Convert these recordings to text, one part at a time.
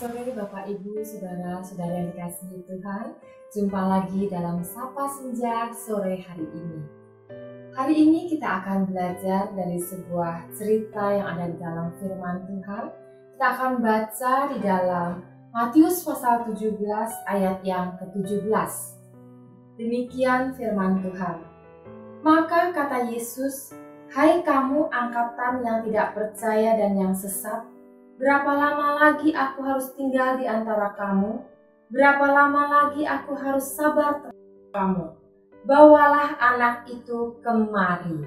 sore Bapak Ibu, Saudara-saudara yang dikasihi Tuhan. Jumpa lagi dalam Sapa Senja sore hari ini. Hari ini kita akan belajar dari sebuah cerita yang ada di dalam firman Tuhan. Kita akan baca di dalam Matius pasal 17 ayat yang ke-17. Demikian firman Tuhan. Maka kata Yesus, "Hai kamu angkatan yang tidak percaya dan yang sesat, berapa lama lagi aku harus tinggal di antara kamu? Berapa lama lagi aku harus sabar terhadap kamu? Bawalah anak itu kemari."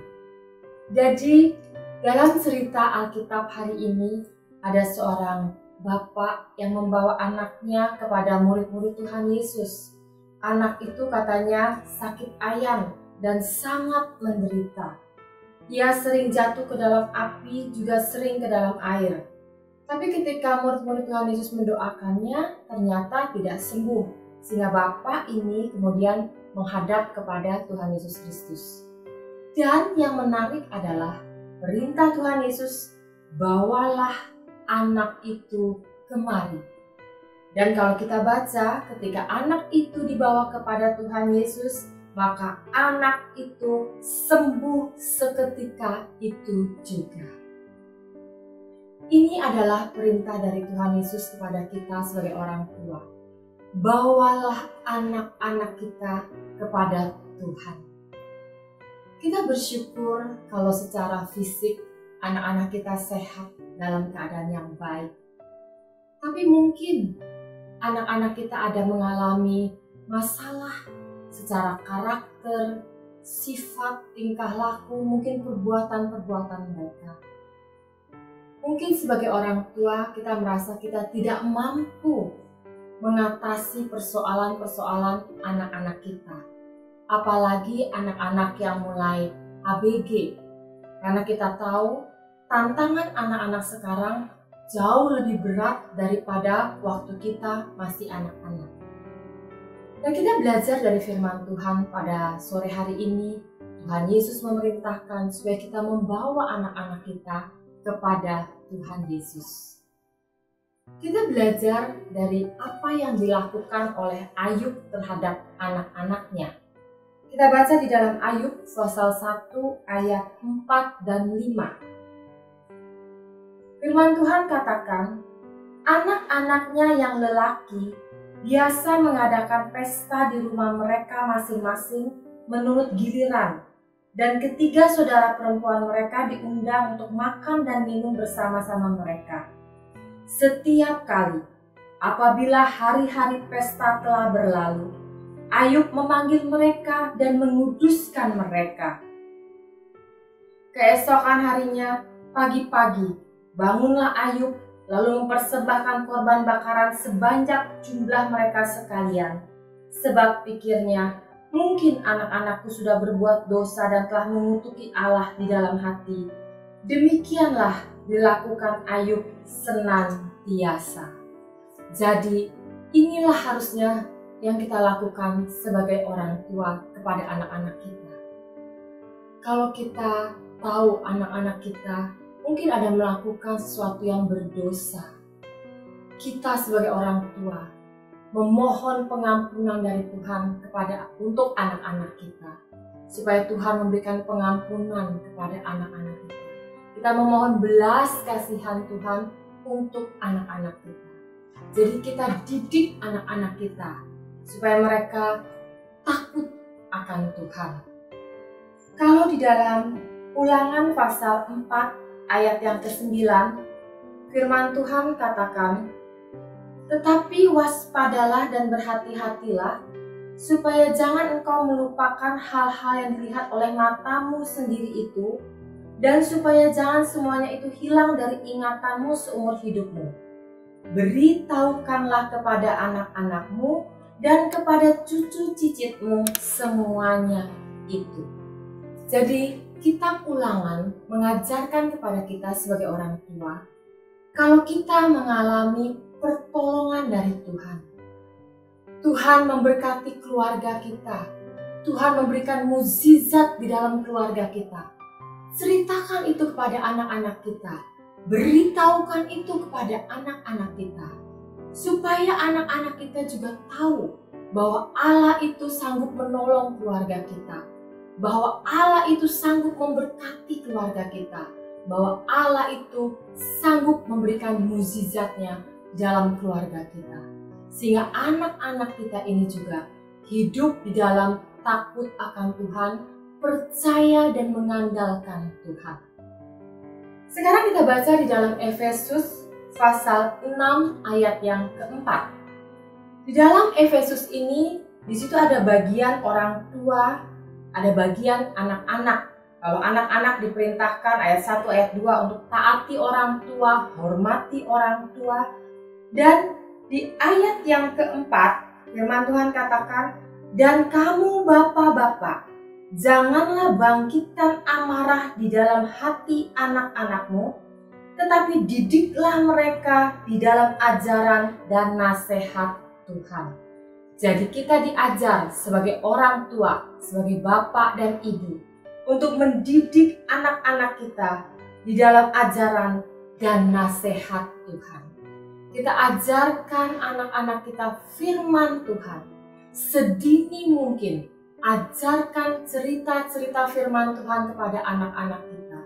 Jadi, dalam cerita Alkitab hari ini, ada seorang bapak yang membawa anaknya kepada murid-murid Tuhan Yesus. Anak itu katanya sakit ayan dan sangat menderita. Ia sering jatuh ke dalam api, juga sering ke dalam air. Tapi ketika murid-murid Tuhan Yesus mendoakannya, ternyata tidak sembuh. Sehingga bapak ini kemudian menghadap kepada Tuhan Yesus Kristus. Dan yang menarik adalah perintah Tuhan Yesus, "Bawalah anak itu kemari." Dan kalau kita baca, ketika anak itu dibawa kepada Tuhan Yesus, maka anak itu sembuh seketika itu juga. Ini adalah perintah dari Tuhan Yesus kepada kita sebagai orang tua. Bawalah anak-anak kita kepada Tuhan. Kita bersyukur kalau secara fisik anak-anak kita sehat dalam keadaan yang baik. Tapi mungkin anak-anak kita ada mengalami masalah secara karakter, sifat, tingkah laku, mungkin perbuatan-perbuatan mereka. Mungkin sebagai orang tua kita merasa kita tidak mampu mengatasi persoalan-persoalan anak-anak kita. Apalagi anak-anak yang mulai ABG. Karena kita tahu tantangan anak-anak sekarang jauh lebih berat daripada waktu kita masih anak-anak. Dan kita belajar dari firman Tuhan pada sore hari ini. Tuhan Yesus memerintahkan supaya kita membawa anak-anak kita kepada Tuhan Yesus. Kita belajar dari apa yang dilakukan oleh Ayub terhadap anak-anaknya. Kita baca di dalam Ayub pasal 1 ayat 4 dan 5. Firman Tuhan katakan, "Anak-anaknya yang lelaki biasa mengadakan pesta di rumah mereka masing-masing menurut giliran. Dan ketiga saudara perempuan mereka diundang untuk makan dan minum bersama-sama mereka. Setiap kali apabila hari-hari pesta telah berlalu, Ayub memanggil mereka dan menguduskan mereka. Keesokan harinya, pagi-pagi, bangunlah Ayub lalu mempersembahkan korban bakaran sebanyak jumlah mereka sekalian. Sebab pikirnya, mungkin anak-anakku sudah berbuat dosa dan telah mengutuki Allah di dalam hati. Demikianlah dilakukan Ayub senantiasa." Jadi inilah harusnya yang kita lakukan sebagai orang tua kepada anak-anak kita. Kalau kita tahu anak-anak kita mungkin ada melakukan sesuatu yang berdosa, kita sebagai orang tua memohon pengampunan dari Tuhan untuk anak-anak kita, supaya Tuhan memberikan pengampunan kepada anak-anak kita. Kita memohon belas kasihan Tuhan untuk anak-anak kita. Jadi kita didik anak-anak kita supaya mereka takut akan Tuhan. Kalau di dalam Ulangan pasal 4 ayat yang ke-9, firman Tuhan katakan, "Tetapi waspadalah dan berhati-hatilah, supaya jangan engkau melupakan hal-hal yang dilihat oleh matamu sendiri itu, dan supaya jangan semuanya itu hilang dari ingatanmu seumur hidupmu. Beritahukanlah kepada anak-anakmu dan kepada cucu cicitmu semuanya itu." Jadi kitab Ulangan mengajarkan kepada kita sebagai orang tua, kalau kita mengalami pertolongan dari Tuhan, Tuhan memberkati keluarga kita, Tuhan memberikan mukjizat di dalam keluarga kita, ceritakan itu kepada anak-anak kita, beritahukan itu kepada anak-anak kita, supaya anak-anak kita juga tahu bahwa Allah itu sanggup menolong keluarga kita, bahwa Allah itu sanggup memberkati keluarga kita, bahwa Allah itu sanggup memberikan mukjizatnya dalam keluarga kita. Sehingga anak-anak kita ini juga hidup di dalam takut akan Tuhan, percaya dan mengandalkan Tuhan. Sekarang kita baca di dalam Efesus pasal 6 ayat yang keempat. Di dalam Efesus ini, di situ ada bagian orang tua, ada bagian anak-anak. Kalau anak-anak diperintahkan ayat 1 ayat 2 untuk taati orang tua, hormati orang tua. Dan di ayat yang keempat, firman Tuhan katakan, dan kamu bapak-bapak, janganlah bangkitkan amarah di dalam hati anak-anakmu, tetapi didiklah mereka di dalam ajaran dan nasihat Tuhan. Jadi kita diajar sebagai orang tua, sebagai bapak dan ibu, untuk mendidik anak-anak kita di dalam ajaran dan nasihat Tuhan. Kita ajarkan anak-anak kita firman Tuhan. Sedini mungkin, ajarkan cerita-cerita firman Tuhan kepada anak-anak kita.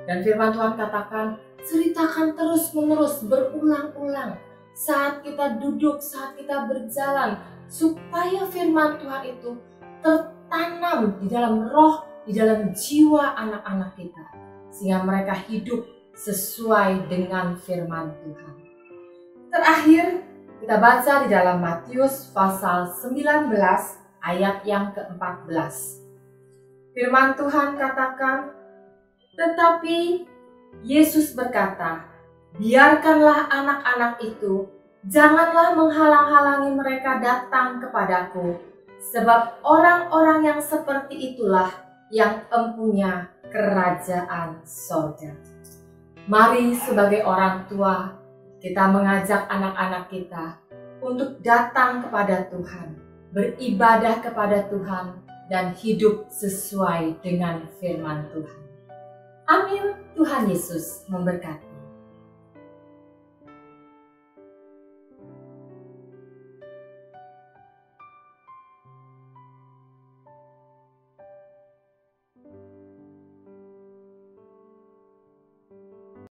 Dan firman Tuhan katakan, ceritakan terus-menerus, berulang-ulang. Saat kita duduk, saat kita berjalan, supaya firman Tuhan itu tertanam di dalam roh, di dalam jiwa anak-anak kita. Sehingga mereka hidup sesuai dengan firman Tuhan. Terakhir, kita baca di dalam Matius pasal 19 ayat yang ke-14. Firman Tuhan katakan, tetapi Yesus berkata, biarkanlah anak-anak itu, janganlah menghalang-halangi mereka datang kepadaku, sebab orang-orang yang seperti itulah yang empunya kerajaan sorga. Mari sebagai orang tua, kita mengajak anak-anak kita untuk datang kepada Tuhan, beribadah kepada Tuhan, dan hidup sesuai dengan firman Tuhan. Amin. Tuhan Yesus memberkati.